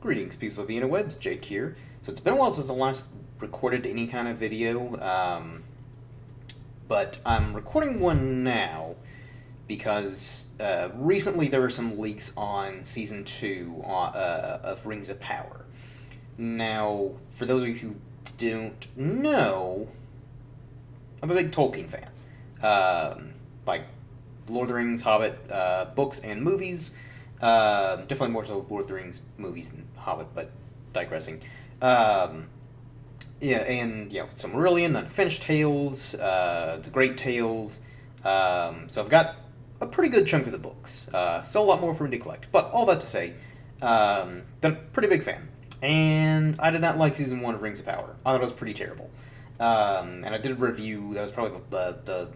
Greetings, people of the interwebs. Jake here. So it's been a while since I last recorded any kind of video, but I'm recording one now because recently there were some leaks on season 2 of Rings of Power. Now, for those of you who don't know, I'm a big Tolkien fan. Like Lord of the Rings, Hobbit, books and movies. Definitely more so Lord of the Rings movies than Hobbit, but digressing. Yeah, and Silmarillion, Unfinished Tales, the Great Tales. So I've got a pretty good chunk of the books. Still a lot more for me to collect. But all that to say, been a pretty big fan. And I did not like season 1 of Rings of Power. I thought it was pretty terrible. And I did a review. That was probably the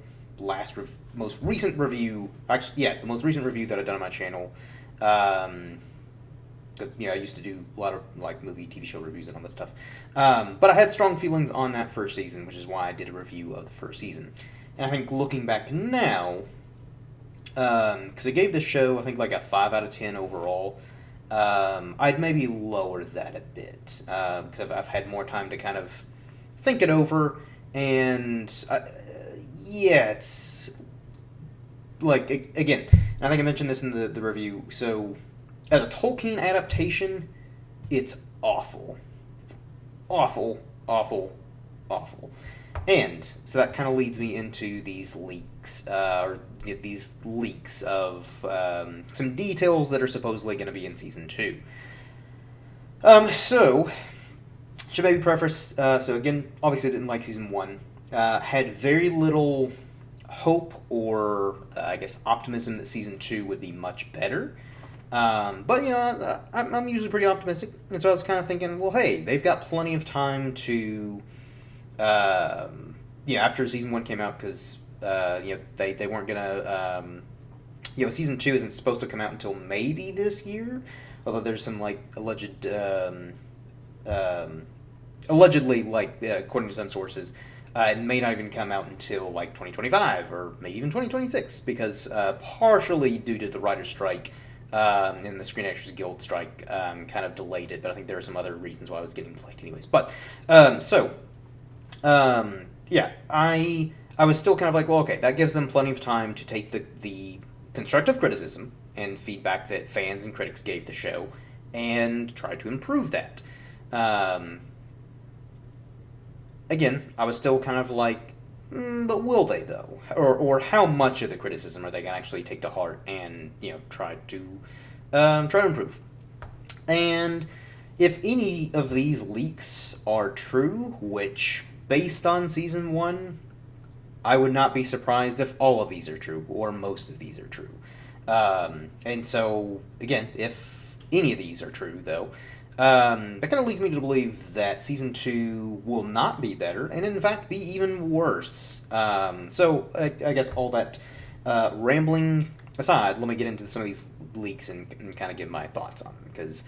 most recent review. Actually, yeah, the most recent review that I've done on my channel. Because I used to do a lot of like movie, TV show reviews and all that stuff. But I had strong feelings on that first season, which is why I did a review of the first season. And I think looking back now, because I gave the show I think like a 5 out of 10 overall. I'd maybe lower that a bit because I've had more time to kind of think it over, and yeah, it's like again. I think I mentioned this in the review. So, as a Tolkien adaptation, it's awful, awful, awful, awful. And so that kind of leads me into these leaks, these leaks of some details that are supposedly going to be in season 2. So should maybe preface. So again, obviously, I didn't like season 1. Had very little hope or I guess optimism that season 2 would be much better. But I'm usually pretty optimistic, and so I was kind of thinking, well, hey, they've got plenty of time to. After season 1 came out, because they weren't gonna. Season 2 isn't supposed to come out until maybe this year, although there's some like allegedly, like according to some sources, it may not even come out until like 2025 or maybe even 2026, because partially due to the writer's strike and the Screen Actors Guild strike kind of delayed it, but I think there are some other reasons why it was getting delayed anyways. But I was still kind of like, well, okay, that gives them plenty of time to take the constructive criticism and feedback that fans and critics gave the show and try to improve that. Again, I was still kind of like, but will they though? Or how much of the criticism are they going to actually take to heart and try to improve? And if any of these leaks are true, which based on season 1, I would not be surprised if all of these are true or most of these are true. And so again, if any of these are true though, that kind of leads me to believe that season 2 will not be better, and in fact be even worse. So I guess all that rambling aside, let me get into some of these leaks and kind of give my thoughts on them, because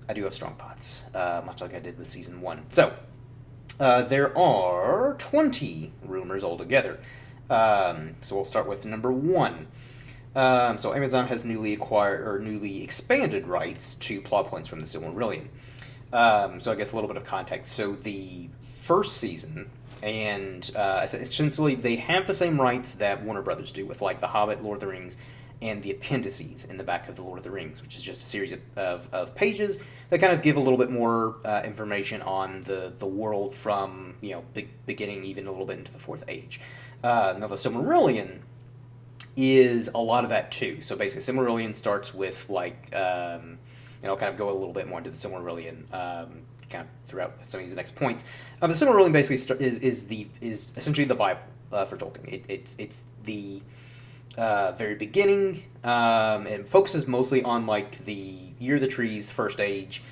I do have strong thoughts, much like I did with season 1. So there are 20 rumors altogether. So we'll start with number 1. So Amazon has newly expanded rights to plot points from the Silmarillion. So I guess a little bit of context. So the first season, and essentially they have the same rights that Warner Brothers do with like The Hobbit, Lord of the Rings, and the appendices in the back of The Lord of the Rings, which is just a series of pages that kind of give a little bit more information on the world from beginning even a little bit into the Fourth Age. Now the Silmarillion is a lot of that too. So basically, Silmarillion starts with like kind of go a little bit more into the Silmarillion kind of throughout some of these next points. The Silmarillion basically is essentially the Bible for Tolkien. It's the very beginning. It focuses mostly on like the Year of the Trees, First Age,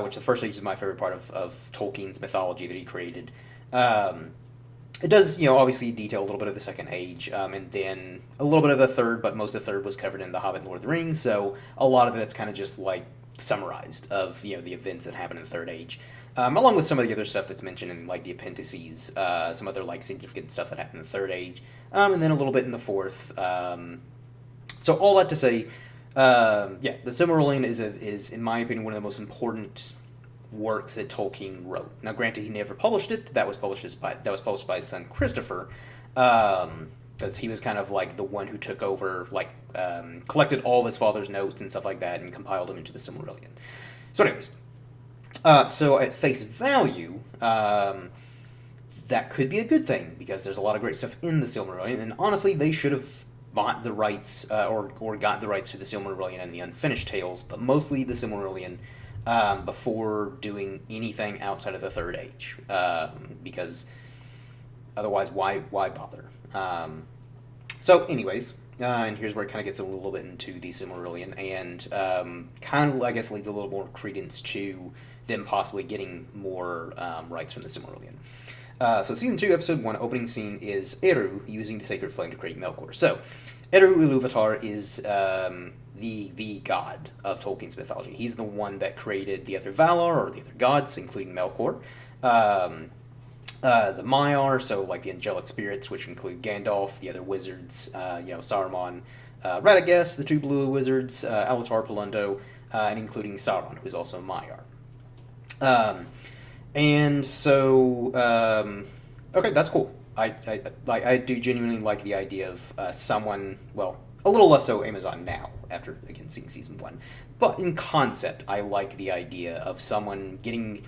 which the First Age is my favorite part of Tolkien's mythology that he created. It does, obviously detail a little bit of the Second Age, and then a little bit of the Third, but most of the Third was covered in The Hobbit and Lord of the Rings, so a lot of it's kind of just, like, summarized of, the events that happened in the Third Age, along with some of the other stuff that's mentioned in, like, the appendices, some other, like, significant stuff that happened in the Third Age, and then a little bit in the Fourth. So all that to say, Yeah, the Silmarillion is, in my opinion, one of the most important works that Tolkien wrote. Now, granted, he never published it. That was published by his son Christopher, because he was kind of like the one who took over, like collected all of his father's notes and stuff like that, and compiled them into the Silmarillion. So, anyways, so at face value, that could be a good thing because there's a lot of great stuff in the Silmarillion, and honestly, they should have bought the rights or got the rights to the Silmarillion and the Unfinished Tales, but mostly the Silmarillion before doing anything outside of the Third Age, because otherwise, why bother? So, anyways, and here's where it kind of gets a little bit into the Silmarillion, and kind of, I guess, leads a little more credence to them possibly getting more rights from the Silmarillion. So season 2, episode 1, opening scene is Eru using the sacred flame to create Melkor. So, Eru Ilúvatar is the god of Tolkien's mythology. He's the one that created the other Valar, or the other gods, including Melkor. The Maiar, so like the angelic spirits, which include Gandalf, the other wizards, Saruman, Radagast, the two blue wizards, Alatar, Pelundo, and including Sauron, who's also a Maiar. And so, okay, that's cool. I do genuinely like the idea of someone, well, a little less so Amazon now, after, again, seeing season 1. But in concept, I like the idea of someone getting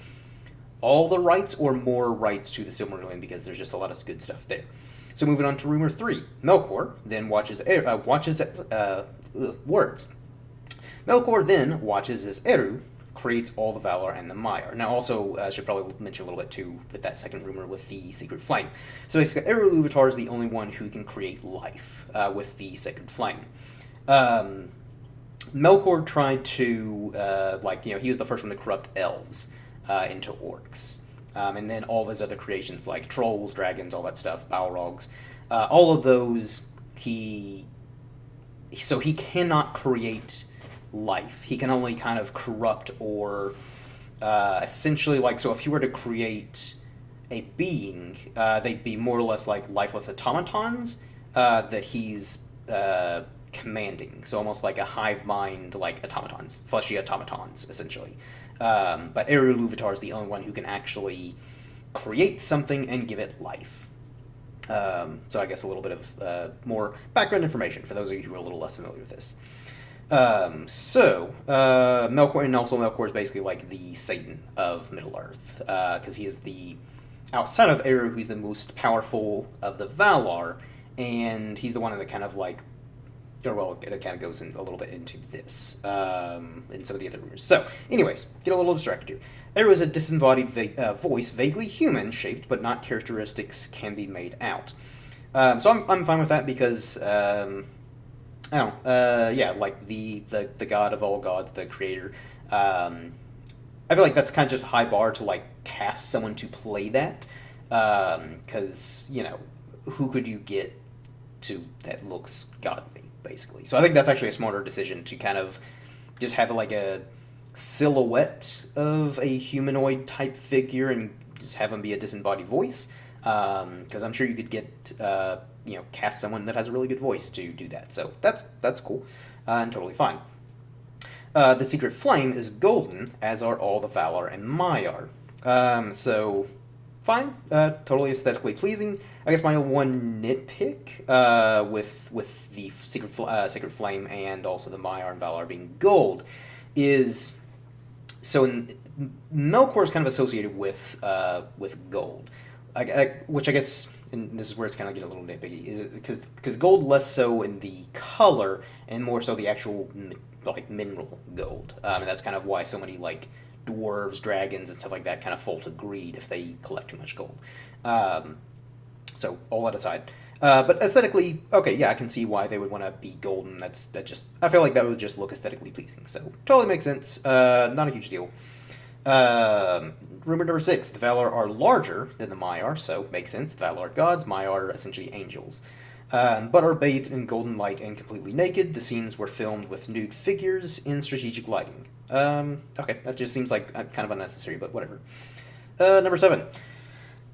all the rights or more rights to the Silmarillion because there's just a lot of good stuff there. So moving on to rumor 3. Melkor then watches words. Melkor then watches as Eru creates all the Valar and the Maiar. Now, also, I should probably mention a little bit, too, with that second rumor with the Sacred Flame. So, basically, Eru Ilúvatar is the only one who can create life with the Sacred Flame. Melkor tried to, he was the first one to corrupt elves into orcs. And then all of his other creations, like trolls, dragons, all that stuff, Balrogs, all of those, he cannot create life. He can only kind of corrupt or essentially, so if he were to create a being, they'd be more or less like lifeless automatons that he's commanding. So almost like a hive mind, like automatons, fleshy automatons, essentially. But Eru Ilúvatar is the only one who can actually create something and give it life. So I guess a little bit of more background information for those of you who are a little less familiar with this. Melkor, and also Melkor is basically like the Satan of Middle-earth, because he is outside of Eru, who's the most powerful of the Valar, and he's the one that kind of it kind of goes in a little bit into this, and some of the other rumors. So, anyways, get a little distracted here. Eru is a disembodied voice, vaguely human-shaped, but not characteristics can be made out. So I'm fine with that because, like the god of all gods, the creator. I feel like that's kind of just a high bar to cast someone to play that, because who could you get that looks godly, basically? So I think that's actually a smarter decision to kind of just have a silhouette of a humanoid type figure and just have him be a disembodied voice, because I'm sure you could get cast someone that has a really good voice to do that. So that's cool and totally fine. The Secret Flame is golden, as are all the Valar and Maiar. So fine, totally aesthetically pleasing. I guess my one nitpick with the Secret Flame and also the Maiar and Valar being gold is Melkor is kind of associated with gold, which I guess. And this is where it's kind of getting a little nitpicky, is it because gold less so in the color and more so the actual mineral gold, and that's kind of why so many dwarves, dragons, and stuff like that kind of fall to greed if they collect too much gold. So all that aside, but aesthetically, okay, yeah, I can see why they would want to be golden. I feel like that would just look aesthetically pleasing. So totally makes sense. Not a huge deal. Rumor number 6, the Valar are larger than the Maiar, so makes sense. The Valar are gods, Maiar are essentially angels. But are bathed in golden light and completely naked. The scenes were filmed with nude figures in strategic lighting. Okay, that just seems like kind of unnecessary, but whatever. Number 7.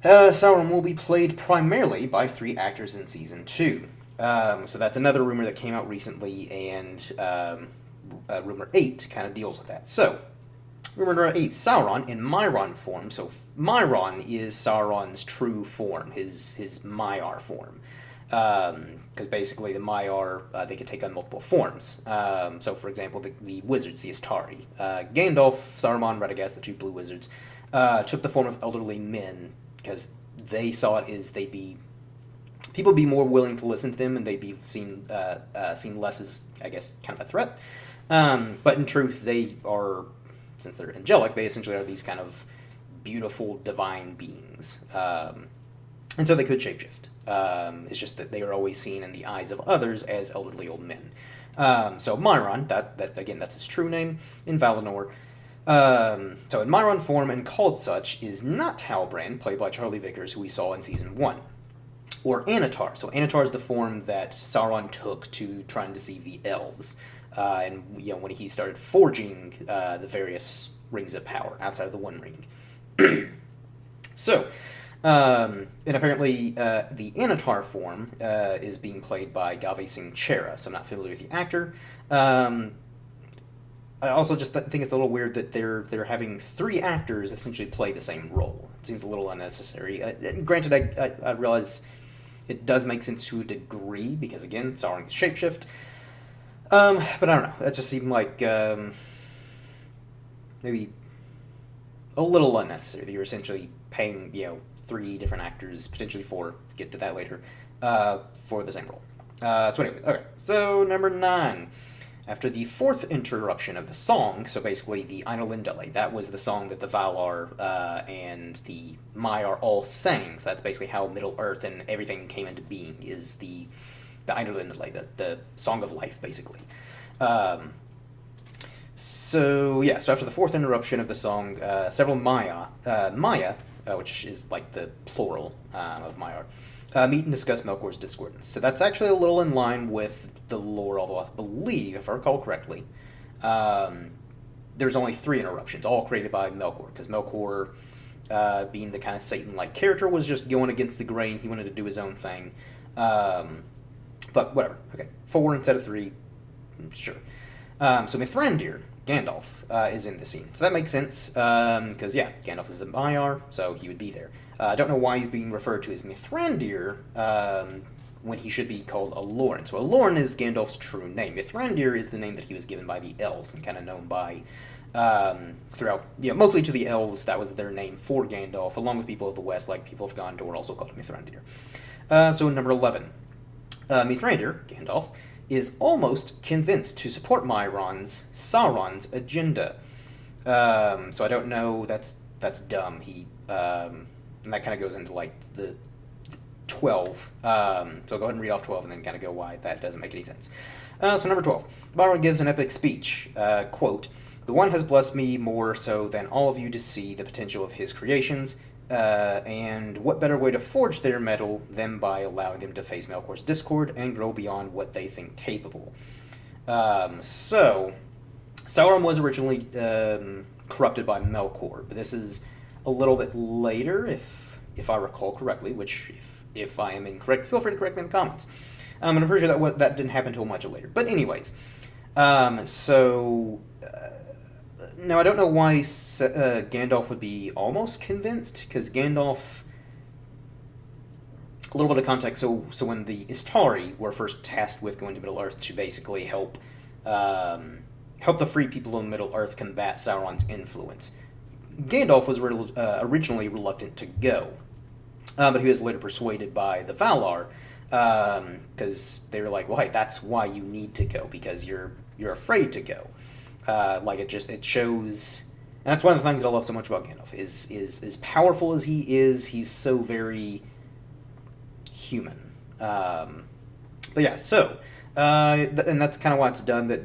Sauron will be played primarily by 3 actors in Season 2. So that's another rumor that came out recently, and Rumor 8 kind of deals with that. So, Rumor 8, Sauron in Myron form. So, Myron is Sauron's true form, his Maiar form. Because basically the Maiar, they can take on multiple forms. So, for example, the wizards, the Istari. Gandalf, Saruman, Radagast, the two blue wizards, took the form of elderly men because they saw it as people would be more willing to listen to them, and they'd be seen less as, I guess, kind of a threat. But in truth, they are, since they're angelic, they essentially are these kind of beautiful divine beings, and so they could shapeshift. It's just that they are always seen in the eyes of others as elderly old men. So Myron, that again, that's his true name in Valinor. So in Myron form and called such is not Halbrand, played by Charlie Vickers, who we saw in season 1. Or Anatar. So Anatar is the form that Sauron took to try and deceive the elves. And when he started forging the various rings of power outside of the One Ring. So, and apparently the Anatar form is being played by Gavi Singh Chera, so I'm not familiar with the actor. I also just think it's a little weird that they're having 3 actors essentially play the same role. It seems a little unnecessary. Granted, I realize it does make sense to a degree, because again, Sauron can shapeshift. But I don't know. That just seemed like maybe a little unnecessary. That you're essentially paying 3 different actors, potentially 4. Get to that later, for the same role. So anyway, okay. So number 9. After the 4th interruption of the song, so basically the Ainulindale, that was the song that the Valar and the Maiar all sang. So that's basically how Middle Earth and everything came into being, is the Ainulindale, the Song of Life, basically. So after the 4th interruption of the song, several Maya, which is like the plural of Maiar, meet and discuss Melkor's discordance. So that's actually a little in line with the lore, although I believe, if I recall correctly, there's only 3 interruptions, all created by Melkor, because Melkor, being the kind of Satan-like character, was just going against the grain. He wanted to do his own thing. But whatever. Okay, 4 instead of 3, sure. So Mithrandir, Gandalf, is in the scene. So that makes sense, because, Gandalf is a Maiar, so he would be there. I don't know why he's being referred to as Mithrandir when he should be called Aloran. So Aloran is Gandalf's true name. Mithrandir is the name that he was given by the elves and kind of known by throughout, mostly to the elves. That was their name for Gandalf, along with people of the West, like people of Gondor, also called him Mithrandir. So number 11. Mithrandir, Gandalf, is almost convinced to support Sauron's agenda. So I don't know, that's dumb. And that kind of goes into, like, the 12. So I'll go ahead and read off 12 and then kind of go why that doesn't make any sense. So number 12. Balrog gives an epic speech. Quote, "The One has blessed me more so than all of you to see the potential of his creations, and what better way to forge their metal than by allowing them to face Melkor's discord and grow beyond what they think capable." So, Sauron was originally corrupted by Melkor, but this is a little bit later, if I recall correctly, which, if I am incorrect, feel free to correct me in the comments. And I'm pretty sure that didn't happen until much later. But anyways, now I don't know why Gandalf would be almost convinced, because Gandalf, a little bit of context, so when the Istari were first tasked with going to Middle-earth to basically help the free people of Middle-earth combat Sauron's influence, Gandalf was originally reluctant to go, but he was later persuaded by the Valar, because they were like, well, hey, that's why you need to go, because you're afraid to go. It shows, and that's one of the things that I love so much about Gandalf, is as powerful as he is, he's so very human. And that's kind of why it's done that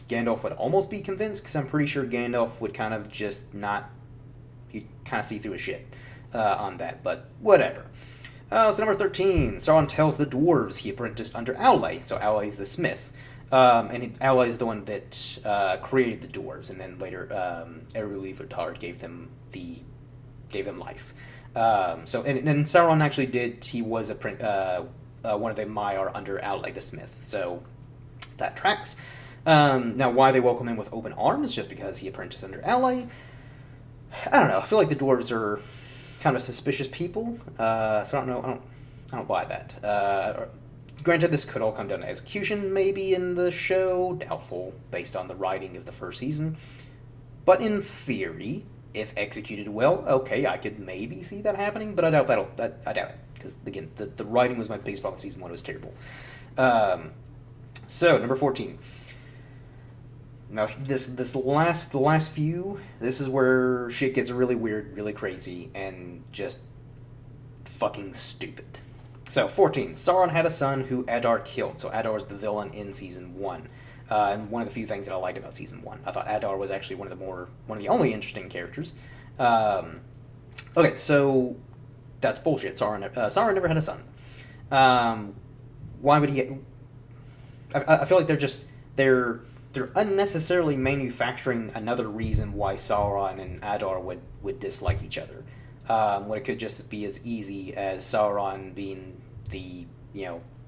Gandalf would almost be convinced, because I'm pretty sure Gandalf would kind of just not, he'd kind of see through his shit on that, but whatever. So number 13, Sauron tells the dwarves he apprenticed under Aule. So Aule is the smith, and Aule is the one that created the dwarves, and then later Eru Ilúvatar gave them life. And Sauron actually he was one of the Maiar under Aule the smith, so that tracks. Now, why they welcome him with open arms, just because he apprenticed under Ally? I don't know. I feel like the dwarves are kind of suspicious people, so I don't know. I don't buy that. Granted, this could all come down to execution, maybe in the show. Doubtful, based on the writing of the first season. But in theory, if executed well, okay, I could maybe see that happening. But I doubt I doubt it, because again, the writing was my biggest problem. Season 1 was terrible. So number 14. Now the last few, this is where shit gets really weird, really crazy, and just fucking stupid. So 14. Sauron had a son who Adar killed. So Adar is the villain in season 1. And one of the few things that I liked about season 1. I thought Adar was actually one of the only interesting characters. Okay, so that's bullshit. Sauron never had a son. Why would he? I feel like they're unnecessarily manufacturing another reason why Sauron and Adar would dislike each other. When it could just be as easy as Sauron being the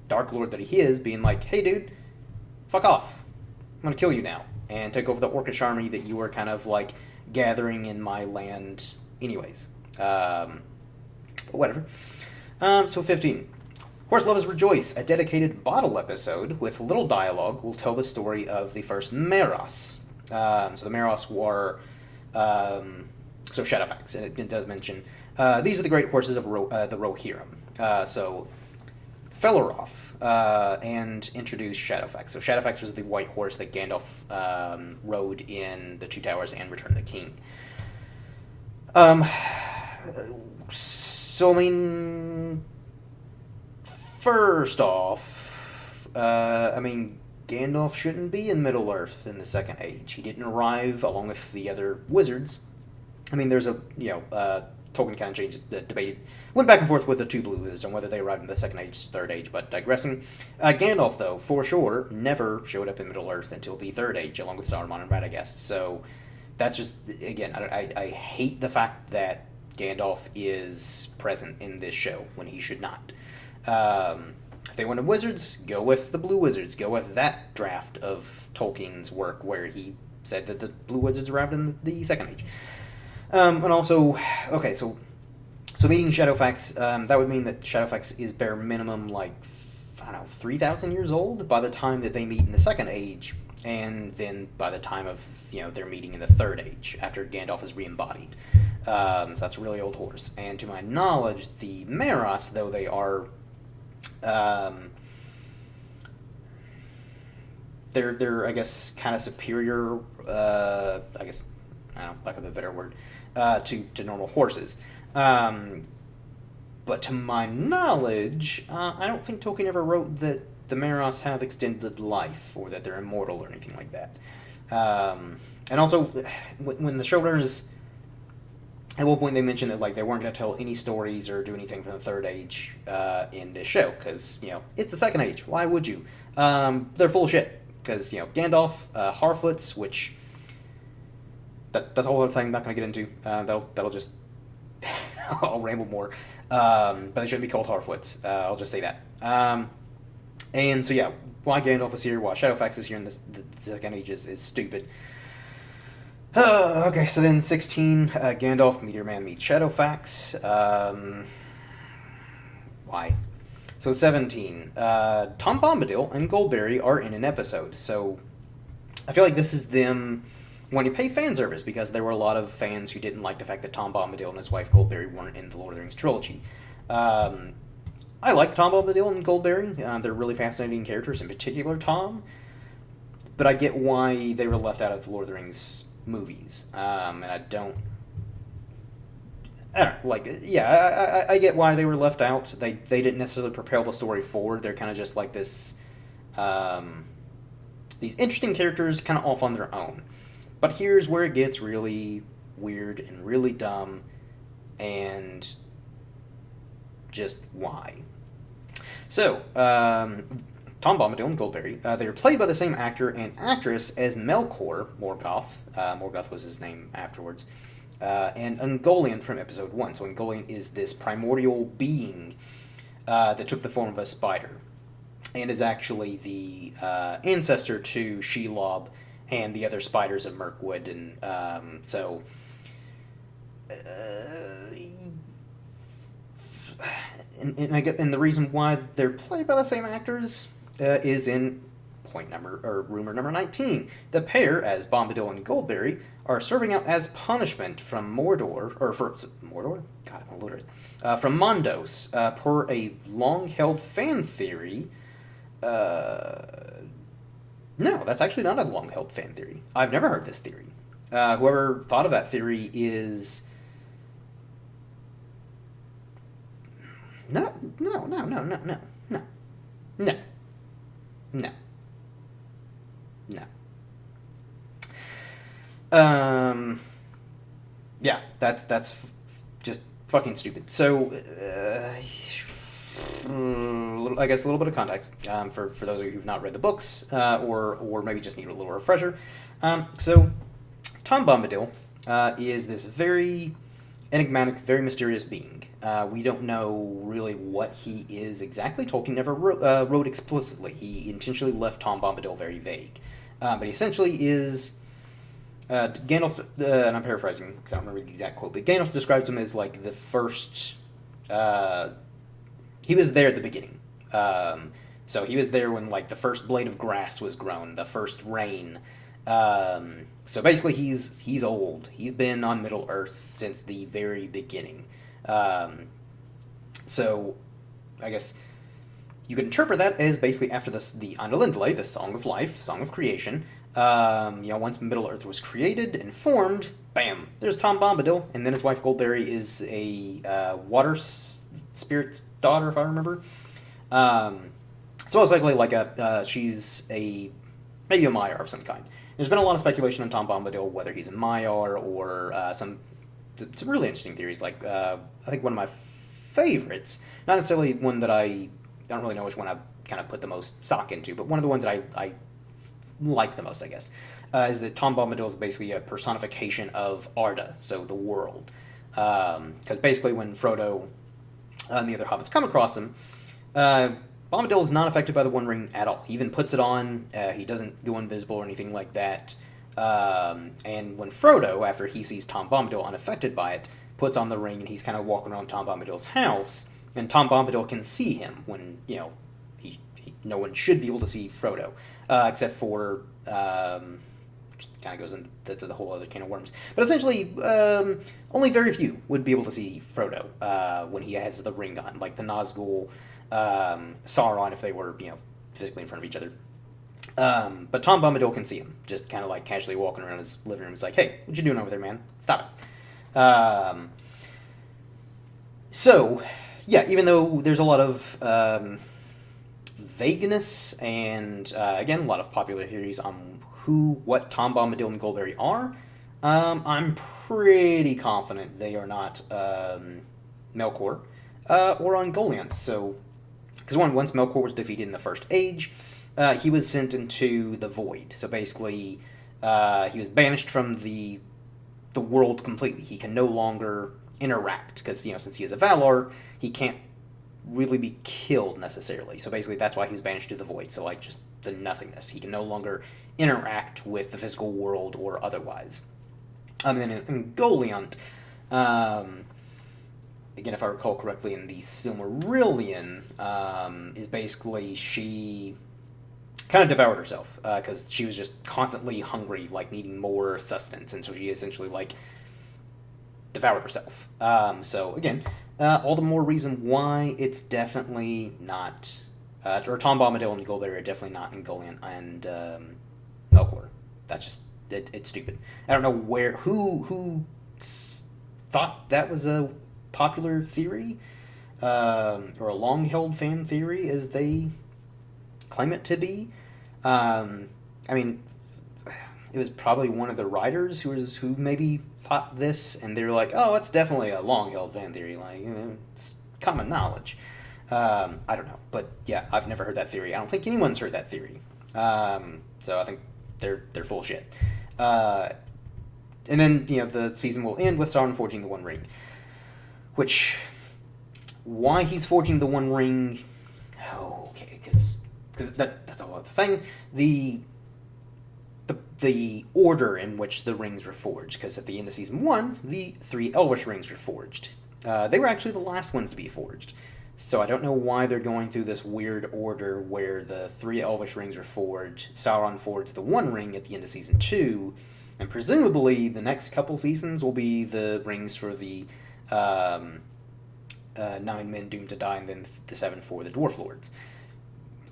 Dark Lord that he is, being like, hey dude, fuck off. I'm gonna kill you now and take over the Orcish army that you are kind of like gathering in my land anyways. But whatever. So 15. Horse Lovers Rejoice, a dedicated bottle episode with little dialogue, will tell the story of the first Meros. So the Meros were so Shadowfax, and it does mention these are the great horses of the Rohirrim. So Felaroth and introduced Shadowfax. So Shadowfax was the white horse that Gandalf rode in the Two Towers and Return of the King. So I mean, first off, Gandalf shouldn't be in Middle Earth in the Second Age. He didn't arrive along with the other wizards. I mean, there's Tolkien kind of changed, debated, went back and forth with the two blue wizards on whether they arrived in the Second Age, Third Age, but digressing. Gandalf, though, for sure, never showed up in Middle Earth until the Third Age, along with Saruman and Radagast. So that's just, again, I hate the fact that Gandalf is present in this show when he should not. If they wanted wizards, go with the blue wizards. Go with that draft of Tolkien's work where he said that the blue wizards arrived in the Second Age. And also, okay, so meeting Shadowfax, that would mean that Shadowfax is bare minimum, 3,000 years old by the time that they meet in the Second Age, and then by the time of, their meeting in the Third Age, after Gandalf is re-embodied. So that's a really old horse. And to my knowledge, the Meros, though they are, they're I guess, kind of superior, I guess, I don't know, lack of a better word, to normal horses. But to my knowledge, I don't think Tolkien ever wrote that the Meros have extended life, or that they're immortal, or anything like that. And also, when the showrunners, at one point they mentioned that they weren't going to tell any stories or do anything from the Third Age in this show, because, it's the Second Age. Why would you? They're full of shit, because, Gandalf, Harfoots, which... That's a whole other thing I'm not going to get into. That'll just... I'll ramble more. But they shouldn't be called Harfoots. I'll just say that. And so, yeah, why Gandalf is here, why Shadowfax is here in the Second Age is stupid. Okay, so then 16, Gandalf, Meteor Man meets Shadowfax. Why? So 17, Tom Bombadil and Goldberry are in an episode. So I feel like this is them... when you pay fan service, because there were a lot of fans who didn't like the fact that Tom Bombadil and his wife Goldberry weren't in the Lord of the Rings trilogy. I like Tom Bombadil and Goldberry. They're really fascinating characters, in particular Tom. But I get why they were left out of the Lord of the Rings movies. And I don't know, I get why they were left out. They didn't necessarily propel the story forward. They're kind of just like this, these interesting characters kind of off on their own. But here's where it gets really weird and really dumb, and just why. So, Tom Bombadil and Goldberry, they are played by the same actor and actress as Melkor Morgoth. Morgoth was his name afterwards. And Ungoliant from episode 1. So Ungoliant is this primordial being that took the form of a spider. and is actually the ancestor to Shelob and the other spiders of Mirkwood, and and the reason why they're played by the same actors is in rumor number 19. The pair, as Bombadil and Goldberry, are serving out as punishment from Mordor, or for Mordor? God, I'm illiterate. From Mondos, per a long-held fan theory. No, that's actually not a long-held fan theory. I've never heard this theory. Whoever thought of that theory is... No. Yeah, that's just fucking stupid. So, I guess a little bit of context for those of you who've not read the books, or maybe just need a little refresher. So, Tom Bombadil is this very enigmatic, very mysterious being. We don't know really what he is exactly. Tolkien never wrote explicitly. He intentionally left Tom Bombadil very vague. But he essentially is... Gandalf, and I'm paraphrasing because I don't remember the exact quote, but Gandalf describes him as like the first... he was there at the beginning. So he was there when like the first blade of grass was grown, the first rain. So basically he's old. He's been on Middle Earth since the very beginning. So I guess you could interpret that as basically after the Andalindle, the Song of Life, Song of Creation. Once Middle Earth was created and formed, bam, there's Tom Bombadil, and then his wife Goldberry is a water spirit's daughter, if I remember. So most likely, like she's maybe a Maiar of some kind. There's been a lot of speculation on Tom Bombadil, whether he's a Maiar or some really interesting theories. Like I think one of my favorites, not necessarily one that I don't really know which one I kind of put the most stock into, but one of the ones that I like the most, I guess, is that Tom Bombadil is basically a personification of Arda, so the world. Because basically when Frodo and the other hobbits come across him, Bombadil is not affected by the One Ring at all. He even puts it on. He doesn't go invisible or anything like that. And when Frodo, after he sees Tom Bombadil unaffected by it, puts on the ring and he's kind of walking around Tom Bombadil's house, and Tom Bombadil can see him when, no one should be able to see Frodo. Except for, just kind of goes into the whole other can of worms. But essentially, only very few would be able to see Frodo when he has the ring on, like the Nazgul, Sauron, if they were, physically in front of each other. But Tom Bombadil can see him, just kind of like casually walking around his living room. He's like, hey, what you doing over there, man? Stop it. So, yeah, even though there's a lot of vagueness and, again, a lot of popular theories on what Tom Bombadil and Goldberry are, I'm pretty confident they are not Melkor or Ungoliant. So, because once Melkor was defeated in the First Age, he was sent into the Void. So basically, he was banished from the world completely. He can no longer interact, because, since he is a Valar, he can't really be killed necessarily. So basically that's why he was banished to the Void. So like just the nothingness. He can no longer interact with the physical world or otherwise. And then in Ungoliant, again, if I recall correctly, in the Silmarillion, is basically she kind of devoured herself because she was just constantly hungry, like needing more sustenance, and so she essentially like devoured herself. So again, all the more reason why it's definitely not, or Tom Bombadil and Goldberry are definitely not Ungoliant and Melkor. That's just it's stupid. I don't know who thought that was a popular theory or a long-held fan theory, as they claim it to be. I mean, it was probably one of the writers who maybe thought this, and they're like, "Oh, it's definitely a long-held fan theory. Like, it's common knowledge." I don't know, but yeah, I've never heard that theory. I don't think anyone's heard that theory. So I think they're full of shit. And then the season will end with Sauron forging the One Ring, which why he's forging the One Ring? Oh, okay, because because that's a whole other thing. The order in which the rings were forged, because at the end of season 1, the 3 Elvish rings were forged. They were actually the last ones to be forged. So I don't know why they're going through this weird order where the 3 Elvish rings were forged, Sauron forged the 1 ring at the end of season 2, and presumably the next couple seasons will be the rings for the 9 men doomed to die, and then the 7 for the Dwarf Lords.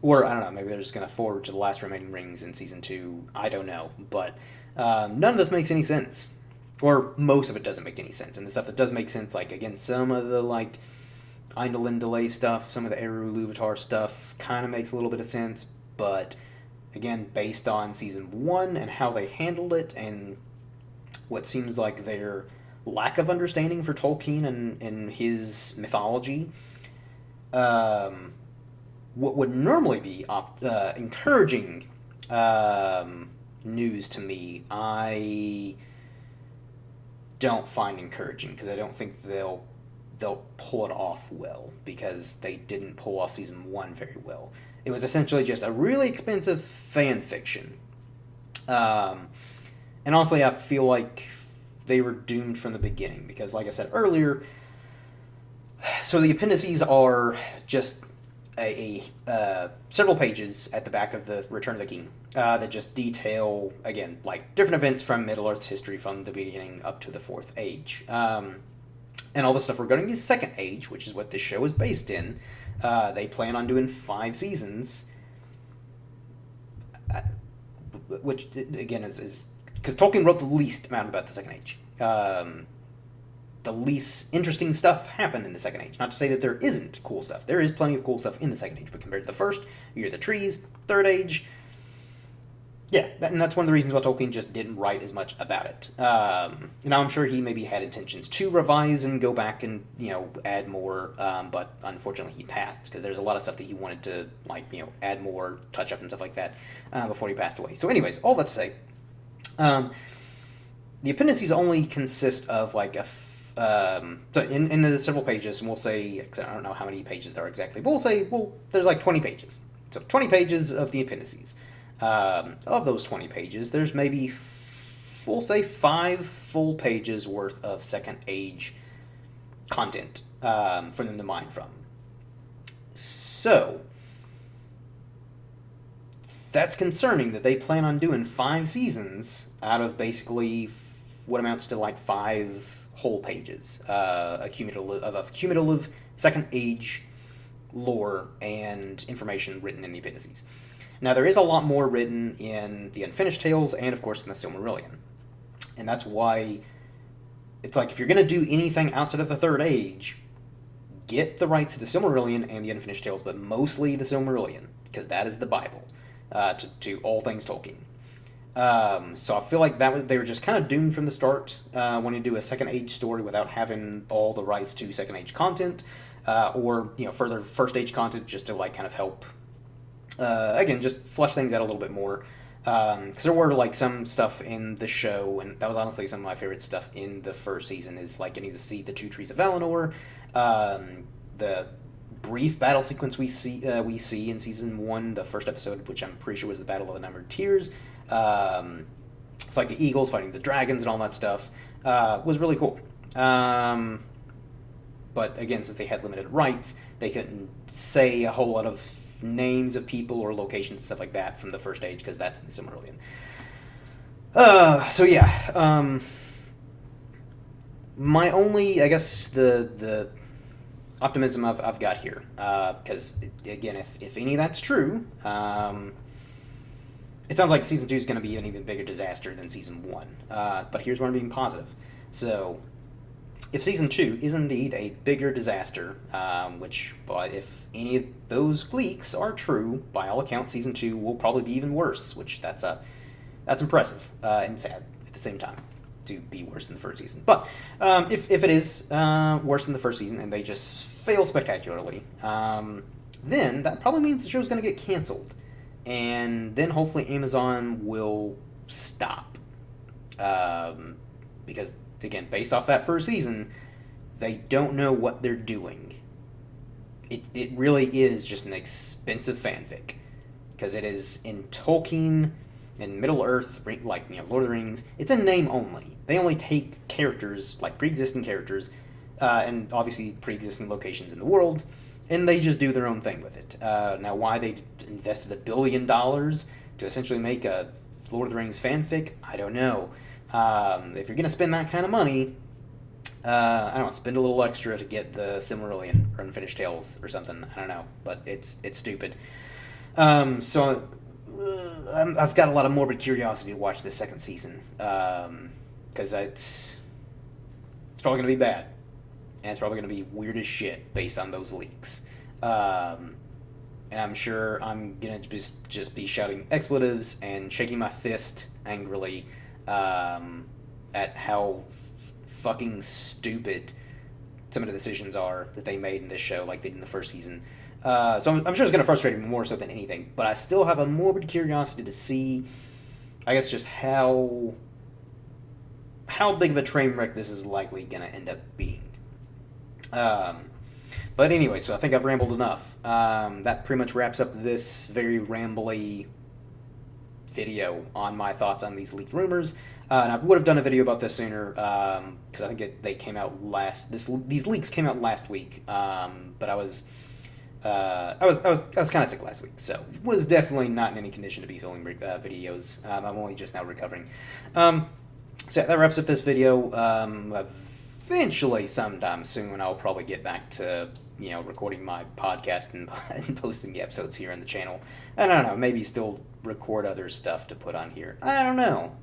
Or, I don't know, maybe they're just going to forge the last remaining rings in Season 2. I don't know. But none of this makes any sense. Or most of it doesn't make any sense. And the stuff that does make sense, like, again, some of the, like, Eindel stuff, some of the Eru Luvatar stuff kind of makes a little bit of sense. But, again, based on Season 1 and how they handled it and what seems like their lack of understanding for Tolkien and his mythology, what would normally be encouraging news to me, I don't find encouraging, because I don't think they'll pull it off well, because they didn't pull off season 1 very well. It was essentially just a really expensive fan fiction. And honestly, I feel like they were doomed from the beginning, because like I said earlier, so the appendices are just several pages at the back of the Return of the King that just detail, again, like different events from Middle-earth's history from the beginning up to the Fourth Age. And all the stuff regarding the Second Age, which is what this show is based in, they plan on doing 5 seasons, which, again, is because Tolkien wrote the least amount about the Second Age. The least interesting stuff happened in the Second Age. Not to say that there isn't cool stuff. There is plenty of cool stuff in the Second Age, but compared to the First, you're the trees, Third Age, yeah, and that's one of the reasons why Tolkien just didn't write as much about it. Now, I'm sure he maybe had intentions to revise and go back and, add more, but unfortunately he passed, because there's a lot of stuff that he wanted to, add more, touch up and stuff like that, before he passed away. So anyways, all that to say, the appendices only consist of, so in the several pages, and we'll say, I don't know how many pages there are exactly, but we'll say, there's 20 pages. So 20 pages of the appendices. Of those 20 pages, there's maybe, we'll say, 5 full pages worth of Second Age content for them to mine from. So, that's concerning that they plan on doing 5 seasons out of basically what amounts to 5 whole pages of cumulative Second Age lore and information written in the appendices. Now, there is a lot more written in the Unfinished Tales and, of course, in the Silmarillion. And that's why it's if you're going to do anything outside of the Third Age, get the rights to the Silmarillion and the Unfinished Tales, but mostly the Silmarillion, because that is the Bible to all things Tolkien. So I feel like they were just kind of doomed from the start wanting to do a Second Age story without having all the rights to Second Age content, or further First Age content, just to kind of help. Again, just flesh things out a little bit more. Because there were some stuff in the show, and that was honestly some of my favorite stuff in the first season, is getting to see the 2 Trees of Valinor, the brief battle sequence we see in season 1, the first episode, which I'm pretty sure was the Battle of the Numbered Tears, the eagles fighting the dragons and all that stuff, was really cool. But again, since they had limited rights, they couldn't say a whole lot of names of people or locations and stuff like that from the First Age, because that's in the Silmarillion. So yeah, my only, I guess, the optimism I've got here, because again, if any of that's true, it sounds like season 2 is going to be an even bigger disaster than season 1. But here's where I'm being positive. So, if season 2 is indeed a bigger disaster, but if any of those leaks are true, by all accounts, season 2 will probably be even worse, which that's impressive and sad at the same time to be worse than the first season. But if it is worse than the first season and they just fail spectacularly, then that probably means the show's going to get canceled, and then hopefully Amazon will stop, because again, based off that first season, they don't know what they're doing. It really is just an expensive fanfic. because it is in Tolkien and Middle Earth, like Lord of the Rings. It's a name only. They only take characters like pre-existing characters, and obviously pre-existing locations in the world, and they just do their own thing with it. Now, why they invested $1 billion to essentially make a Lord of the Rings fanfic, I don't know. If you're gonna spend that kind of money, I don't know, spend a little extra to get the Silmarillion or Unfinished Tales or something. I don't know, but it's stupid. So I've got a lot of morbid curiosity to watch this second season, because it's probably gonna be bad, and it's probably gonna be weird as shit based on those leaks. And I'm sure I'm gonna just be shouting expletives and shaking my fist angrily at how fucking stupid some of the decisions are that they made in this show, like they did in the first season. So I'm sure it's going to frustrate me more so than anything, but I still have a morbid curiosity to see, I guess, just how big of a train wreck this is likely going to end up being. But anyway, so I think I've rambled enough. That pretty much wraps up this very rambly video on my thoughts on these leaked rumors. And I would have done a video about this sooner, because I think they came out these leaks came out last week. But I was kind of sick last week, so was definitely not in any condition to be filming videos. I'm only just now recovering. So that wraps up this video. Eventually, sometime soon, I'll probably get back to recording my podcast and posting the episodes here on the channel. I don't know, maybe still record other stuff to put on here. I don't know.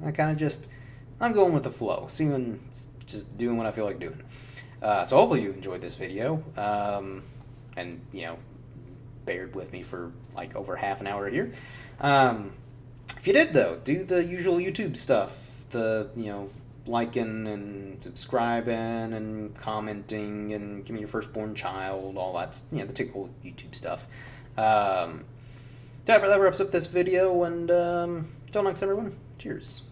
I'm going with the flow, just doing what I feel like doing. So hopefully you enjoyed this video, and bared with me for like over half an hour here. If you did though, do the usual YouTube stuff, liking and subscribing and commenting and give me your firstborn child, all that, the typical YouTube stuff. That wraps up this video, and till next, everyone. Cheers.